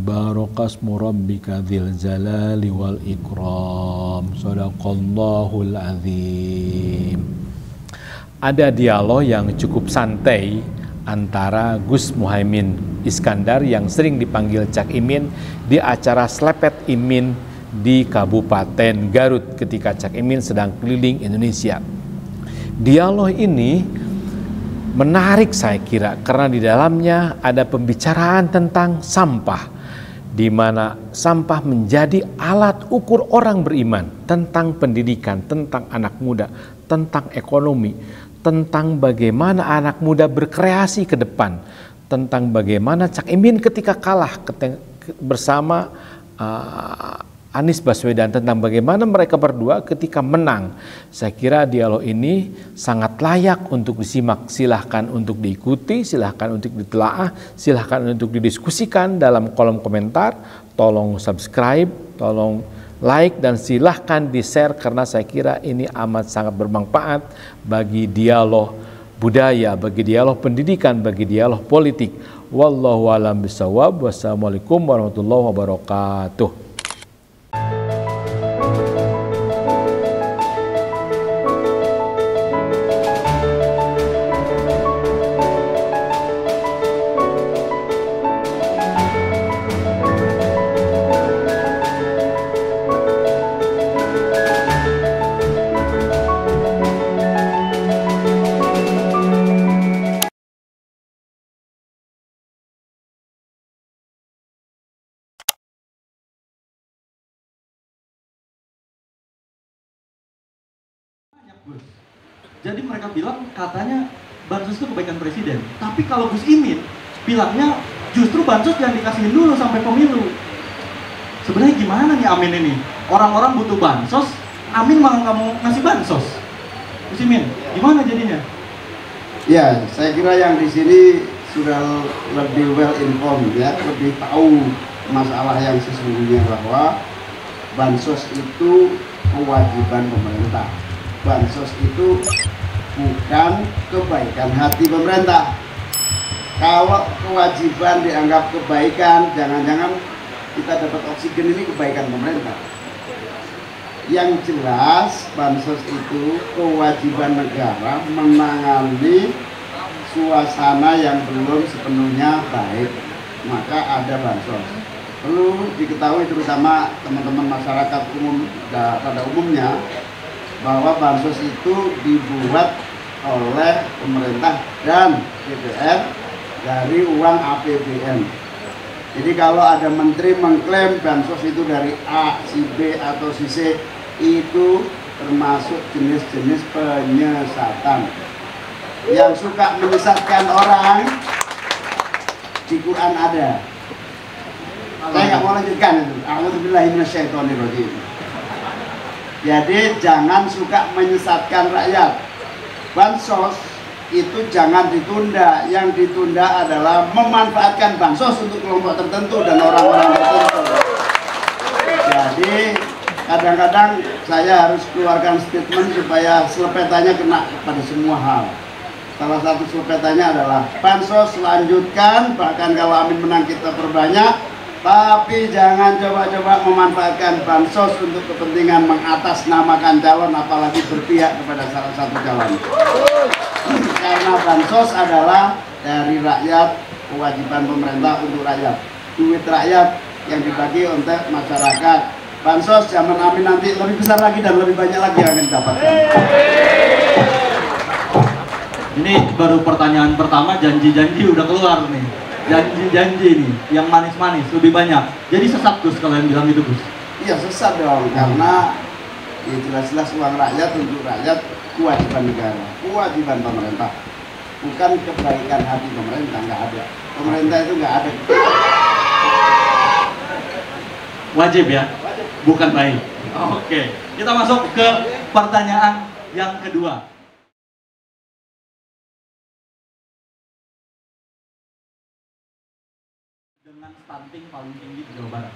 Tabarakasmu rabbika dzil jalali wal ikram. Shadaqallahul azim. Ada dialog yang cukup santai antara Gus Muhaimin Iskandar yang sering dipanggil Cak Imin di acara Slepet Imin di Kabupaten Garut ketika Cak Imin sedang keliling Indonesia. Dialog ini menarik saya kira karena di dalamnya ada pembicaraan tentang sampah, di mana sampah menjadi alat ukur orang beriman, tentang pendidikan, tentang anak muda, tentang ekonomi, tentang bagaimana anak muda berkreasi ke depan, tentang bagaimana Cak Imin ketika kalah bersama Anies Baswedan, tentang bagaimana mereka berdua ketika menang. Saya kira dialog ini sangat layak untuk disimak. Silahkan untuk diikuti, silahkan untuk ditelaah, silahkan untuk didiskusikan dalam kolom komentar. Tolong subscribe, tolong like, dan silahkan di-share karena saya kira ini amat sangat bermanfaat bagi dialog budaya, bagi dialog pendidikan, bagi dialog politik. Wallahu a'lam bishawab. Wassalamualaikum warahmatullahi wabarakatuh. Jadi mereka bilang katanya bansos itu kebaikan presiden. Tapi kalau Gus Imin bilangnya justru bansos jangan dikasihin dulu sampai pemilu. Sebenarnya gimana nih Amin ini? Orang-orang butuh bansos, Amin malah nggak mau ngasih bansos. Gus Imin, gimana jadinya? Ya, saya kira yang di sini sudah lebih well informed ya, lebih tahu masalah yang sesungguhnya bahwa bansos itu kewajiban pemerintah. Bansos itu bukan kebaikan hati pemerintah. Kalau kewajiban dianggap kebaikan, jangan-jangan kita dapat oksigen ini kebaikan pemerintah. Yang jelas bansos itu kewajiban negara menangani suasana yang belum sepenuhnya baik, maka ada bansos. Perlu diketahui terutama teman-teman masyarakat umum pada umumnya bahwa bansos itu dibuat oleh pemerintah dan DPR dari uang APBN. Jadi kalau ada menteri mengklaim bansos itu dari A, si B atau si C, itu termasuk jenis-jenis penyesatan. Yang suka menyesatkan orang di Quran ada. Saya nggak mau lanjutkan itu. A'udzubillahi minasyaitonirrajim. Jadi jangan suka menyesatkan rakyat. Bansos itu jangan ditunda. Yang ditunda adalah memanfaatkan bansos untuk kelompok tertentu dan orang-orang tertentu. Jadi kadang-kadang saya harus keluarkan statement supaya selepetannya kena pada semua hal. Salah satu selepetannya adalah bansos lanjutkan, bahkan kalau Amin menang kita perbanyak. Tapi jangan coba-coba memanfaatkan bansos untuk kepentingan mengatasnamakan calon, apalagi berpihak kepada salah satu calon. Karena bansos adalah dari rakyat, kewajiban pemerintah untuk rakyat. Duit rakyat yang dibagi untuk masyarakat. Bansos zaman Amin nanti lebih besar lagi dan lebih banyak lagi yang akan didapatkan. Ini baru pertanyaan pertama, janji-janji udah keluar nih. Janji-janji nih, yang manis-manis lebih banyak. Jadi sesat Gus kalau yang bilang gitu Gus? Iya sesat dong, karena ya jelas-jelas uang rakyat untuk rakyat, kewajiban negara, kewajiban pemerintah. Bukan kebaikan hati pemerintah, nggak ada. Pemerintah itu nggak ada. Wajib ya? Bukan baik. Oke, kita masuk ke pertanyaan yang kedua. Dengan stunting paling tinggi di Jawa Barat.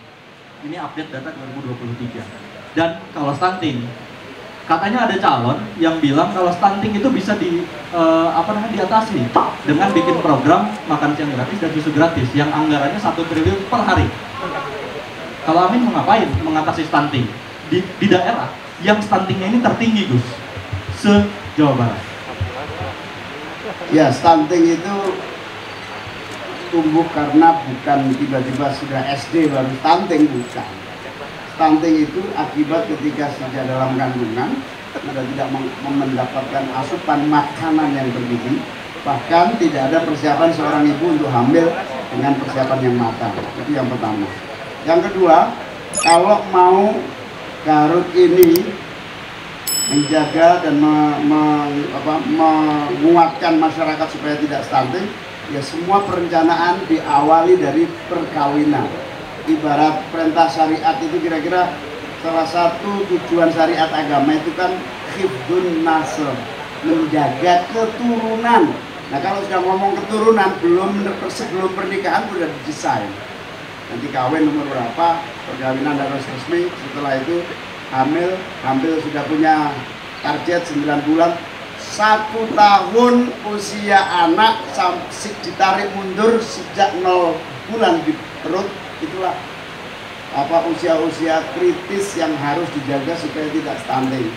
Ini update data 2023. Dan kalau stunting, katanya ada calon yang bilang kalau stunting itu bisa diatasi dengan bikin program makan siang gratis dan susu gratis yang anggarannya 1 triliun per hari. Kalau Amin mau ngapain mengatasi stunting di daerah yang stuntingnya ini tertinggi, Gus, se-Jawa Barat? Ya, stunting itu tumbuh karena bukan tiba-tiba sudah SD baru stunting, bukan. Stunting itu akibat ketika sejak dalam kandungan sudah tidak mendapatkan asupan makanan yang bergizi, bahkan tidak ada persiapan seorang ibu untuk hamil dengan persiapan yang matang. Itu yang pertama. Yang kedua, kalau mau Garut ini menjaga dan menguatkan masyarakat supaya tidak stunting, ya semua perencanaan diawali dari perkawinan. Ibarat perintah syariat itu kira-kira salah satu tujuan syariat agama itu kan hifdun nasl, menjaga keturunan. Nah, kalau sudah ngomong keturunan sebelum pernikahan sudah didesain. Nanti kawin nomor berapa, perkawinan harus resmi, setelah itu hamil sudah punya target 9 bulan, 1 tahun usia anak ditarik mundur sejak 0 bulan di perut. Itulah usia-usia kritis yang harus dijaga supaya tidak stunting.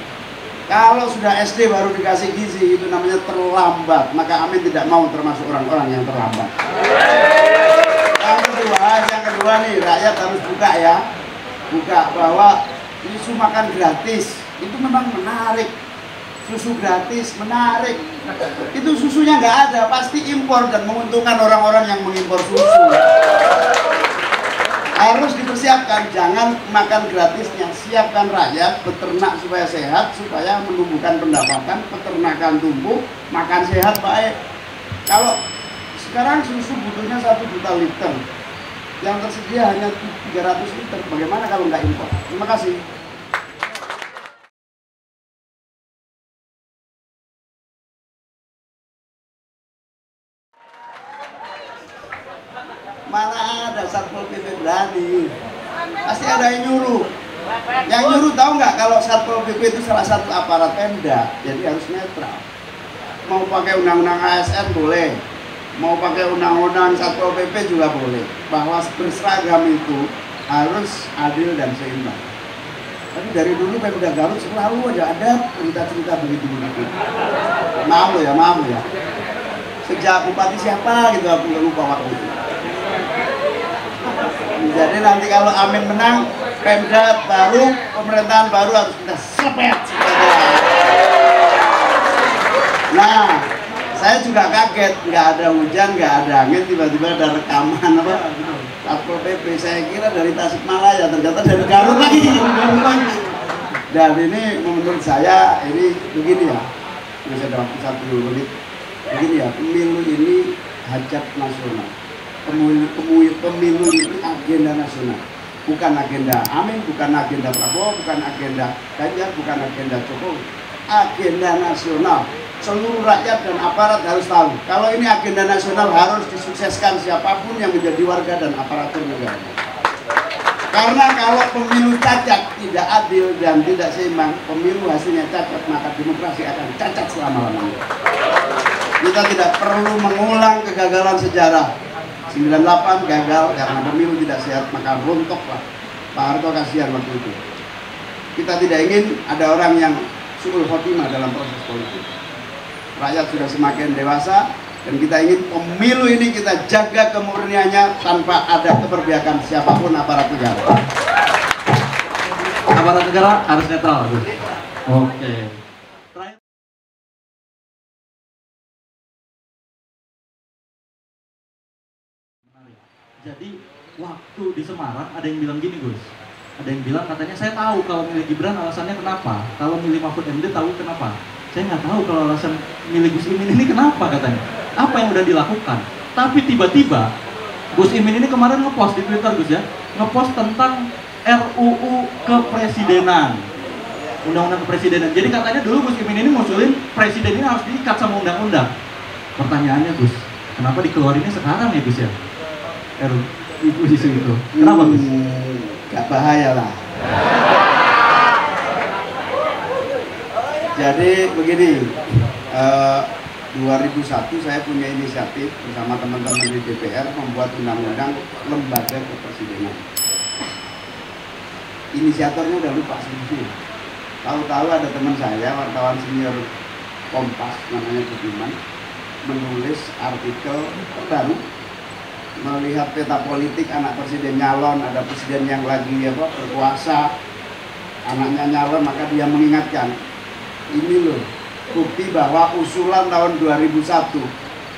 Kalau sudah SD baru dikasih gizi, itu namanya terlambat. Maka Amin tidak mau termasuk orang-orang yang terlambat. Yang kedua nih, rakyat harus buka bahwa isu makan gratis itu memang menarik. Susu gratis menarik. Itu susunya nggak ada, pasti impor dan menguntungkan orang-orang yang mengimpor susu. Harus dipersiapkan, jangan makan gratisnya, siapkan rakyat beternak supaya sehat, supaya menumbuhkan pendapatan, peternakan tumbuh, makan sehat baik. Kalau sekarang susu butuhnya 1 juta liter, yang tersedia hanya 300 liter, bagaimana kalau nggak impor? Terima kasih. Mana ada Satpol PP berani? Pasti ada yang nyuruh. Yang nyuruh tahu nggak kalau Satpol PP itu salah satu aparat Pemda, jadi harus netral. Mau pakai undang-undang ASN boleh, mau pakai undang-undang Satpol PP juga boleh. Bahwa berseragam itu harus adil dan seimbang. Tapi dari dulu Pemda Garut selalu aja ada cerita-cerita begitu. Maaf ya. Sejak bupati siapa gitu aku lupa waktu itu. Jadi nanti kalau Amin menang, Pemda baru, pemerintahan baru harus kita sepet. Nah, saya juga kaget, nggak ada hujan, nggak ada angin, tiba-tiba ada rekaman Satpol PP. Saya kira dari Tasikmalaya, ternyata dari Garut lagi. Dan ini menurut saya ini begini ya, bisa dalam 1 menit. Begini ya, pemilu ini hajat nasional. Pemilu itu agenda nasional, bukan agenda Amin, bukan agenda Prabowo, bukan agenda Ganjar, bukan agenda Jokowi. Agenda nasional, seluruh rakyat dan aparat harus tahu kalau ini agenda nasional harus disukseskan siapapun yang menjadi warga dan aparatur negara. Karena kalau pemilu cacat, tidak adil dan tidak seimbang, pemilu hasilnya cacat, maka demokrasi akan cacat selama-lamanya. Kita tidak perlu mengulang kegagalan sejarah. 98 gagal karena pemilu tidak sehat, maka rontoklah. Pak Harto kasihan waktu itu. Kita tidak ingin ada orang yang suul khotimah dalam proses politik. Rakyat sudah semakin dewasa dan kita ingin pemilu ini kita jaga kemurniannya tanpa ada keberpihakan siapapun aparat negara. Aparat negara harus netral. Oke. Jadi waktu di Semarang ada yang bilang gini, Gus. Ada yang bilang katanya saya tahu kalau milih Gibran alasannya kenapa. Kalau milih Mahfud MD tahu kenapa. Saya nggak tahu kalau alasan milih Gus Imin ini kenapa katanya. Apa yang udah dilakukan. Tapi tiba-tiba Gus Imin ini kemarin ngepost di Twitter, Gus ya. Ngepost tentang RUU kepresidenan. Undang-undang kepresidenan. Jadi katanya dulu Gus Imin ini ngusulin presiden ini harus diikat sama undang-undang. Pertanyaannya, Gus, kenapa dikeluarinnya sekarang ya, Gus ya? RUU itu. Kenapa, Gus? Gak bahaya lah. Jadi begini, 2001 saya punya inisiatif bersama teman-teman di DPR membuat undang-undang lembaga kepresidenan. inisiatornya udah lupa sendiri. Tahu-tahu ada teman saya, wartawan senior Kompas namanya Budiman, menulis artikel terbaru melihat peta politik anak presiden nyalon, ada presiden yang lagi berkuasa, anaknya nyalon, maka dia mengingatkan, ini loh bukti bahwa usulan tahun 2001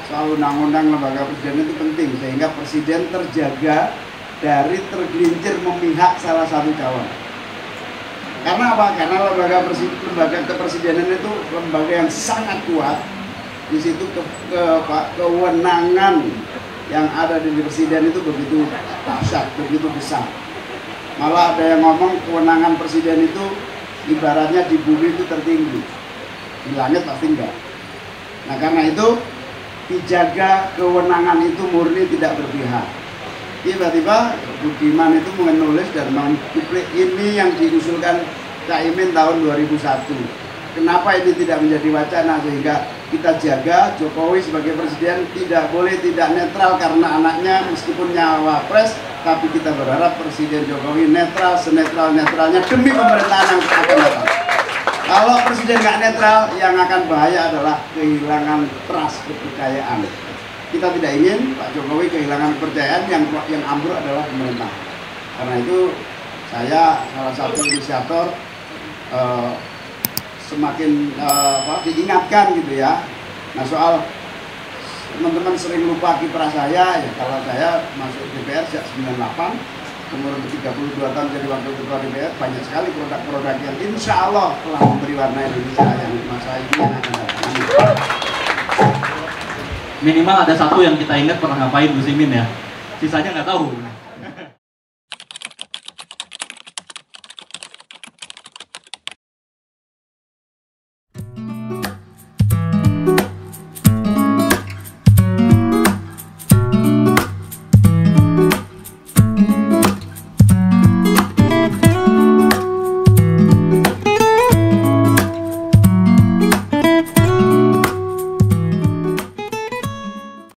soal undang-undang lembaga presiden itu penting, sehingga presiden terjaga dari tergelincir memihak salah satu calon. Karena apa? Karena lembaga kepresidenan itu lembaga yang sangat kuat. Di situ kewenangan yang ada di presiden itu begitu dahsyat, begitu besar. Malah ada yang ngomong kewenangan presiden itu ibaratnya di bumi itu tertinggi, di langit pasti enggak. Nah karena itu dijaga kewenangan itu murni tidak berpihak. Tiba-tiba Budiman itu menulis dan mengkuplik ini yang diusulkan Caimin tahun 2001. Kenapa ini tidak menjadi wacana, sehingga kita jaga Jokowi sebagai presiden tidak boleh tidak netral karena anaknya meskipun nyawa pres, tapi kita berharap Presiden Jokowi netral, senetral-netralnya demi pemerintahan yang akan datang. Kalau presiden nggak netral, yang akan bahaya adalah kehilangan trust, kepercayaan. Kita tidak ingin Pak Jokowi kehilangan kepercayaan, yang ambruk adalah pemerintah. Karena itu saya salah satu inisiator semakin diingatkan gitu ya. Nah soal teman-teman sering lupa kiprah saya, ya kalau saya masuk DPR sejak 98, umur 32 tahun jadi wakil ketua DPR, banyak sekali produk-produk yang insya Allah telah memberi warna Indonesia yang masa ini yang akan datang. Minimal ada satu yang kita ingat pernah ngapain Gus Imin ya, sisanya nggak tahu.